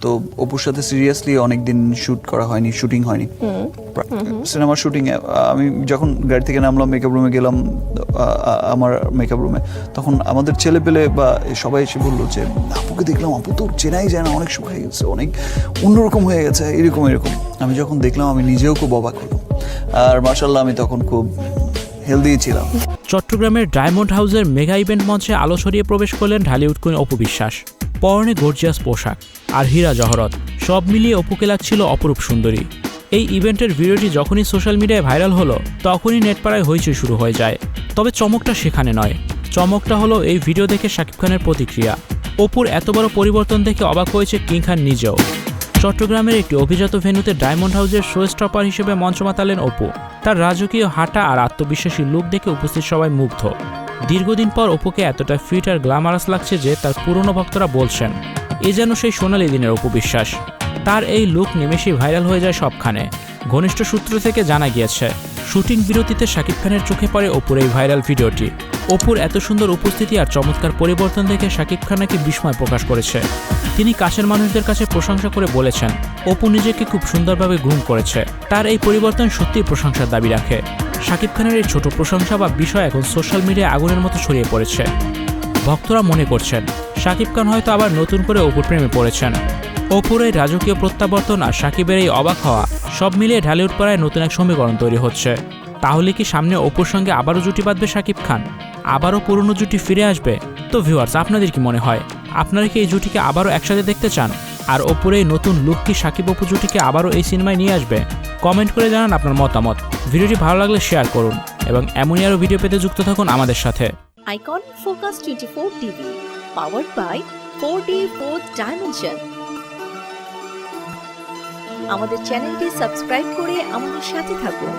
তো অপুর সাথে সিরিয়াসলি অনেকদিন শুটিং হয়নি সিনেমার শুটিং এ আমি যখন গাড়ি থেকে নামলাম মেকআপ রুমে গেলাম আমার মেকআপ রুমে তখন আমাদের ছেলে পেলে বা সবাই এসে বললো যে আপুকে দেখলাম আপু তো চেনাই যায় না, অনেক শুকিয়ে গেছে, অনেক অন্যরকম হয়ে গেছে, এরকম আমি যখন দেখলাম আমি নিজেও খুব অবাক হলাম। আর মাশাআল্লাহ আমি তখন খুব হেলদি ছিলাম। চট্টগ্রামের ডায়মন্ড হাউসের মেগা ইভেন্ট মঞ্চে আলো ছড়িয়ে প্রবেশ করলেন ঢালিউড কুইন অপু বিশ্বাস। পরনে গর্জিয়াস পোশাক আর হীরা জহরত সব মিলিয়ে অপুকে লাগছিল অপরূপ সুন্দরী। এই ইভেন্টের ভিডিওটি যখনই সোশ্যাল মিডিয়ায় ভাইরাল হলো তখনই নেটপাড়ায় হইচই শুরু হয়ে যায়। তবে চমকটা সেখানে নয়, চমকটা হলো এই ভিডিও দেখে শাকিব খানের প্রতিক্রিয়া। অপুর এত বড় পরিবর্তন দেখে অবাক হয়েছে কিং খান নিজেও। চট্টগ্রামের একটি অভিজাত ভেন্যুতে ডায়মন্ড হাউসের শো স্টপার হিসেবে মঞ্চ মাতালেন অপু। তার রাজকীয় হাঁটা আর আত্মবিশ্বাসী লুক দেখে উপস্থিত সবাই মুগ্ধ। দীর্ঘদিন পর অপুকে এতটা ফিট আর গ্ল্যামারাস লাগছে যে তার পুরনো ভক্তরা বলছেন এ যেন সেই সোনালি দিনের অপু বিশ্বাস। তার এই লুক নিমেষেই ভাইরাল হয়ে যায় সবখানে। ঘনিষ্ঠ সূত্র থেকে জানা গিয়েছে শুটিং বিরতিতে শাকিব খানের চোখে পড়ে অপুর এই ভাইরাল ভিডিওটি। অপুর এত সুন্দর উপস্থিতি আর চমৎকার পরিবর্তন দেখে শাকিব খান নাকি বিস্ময় প্রকাশ করেছে। তিনি কাছের মানুষদের কাছে প্রশংসা করে বলেছেন অপু নিজেকে খুব সুন্দরভাবে গ্রুম করেছে। তার এই পরিবর্তন সত্যিই প্রশংসার দাবি রাখে। শাকিব খানের এই ছোট প্রশংসা বা বিষয় এখন সোশ্যাল মিডিয়ায় আগুনের মতো ছড়িয়ে পড়েছে। ভক্তরা মনে করছেন শাকিব খান হয়তো আবার নতুন করে অপুর প্রেমে পড়েছেন। অপুর এই রাজকীয় প্রত্যাবর্তন আর শাকিবের এই অবাক হওয়া সব মিলিয়ে ঢালিউড পাড়ায় নতুন এক সমীকরণ তৈরি হচ্ছে। তাহলে কি সামনে অপুর সঙ্গে আবারও জুটি বাঁধবে শাকিব খান? আবারও পুরনো জুটি ফিরে আসবে? তো ভিউয়ার্স, আপনাদের কি মনে হয়? আপনারা কি এই জুটিকে আবারও একসাথে দেখতে চান? আর অপুর এই নতুন লুক কি শাকিব অপু জুটিকে আবারও এই সিনেমায় নিয়ে আসবে? কমেন্ট করে জানান আপনার মতামত। ভিডিওটি ভালো লাগলে শেয়ার করুন এবং এমনই আরও ভিডিও পেতে যুক্ত থাকুন আমাদের সাথে। Icon focus 24 TV powered by 4D Fourth Dimension। আমাদের চ্যানেলটি সাবস্ক্রাইব করে আমাদের সাথে থাকুন।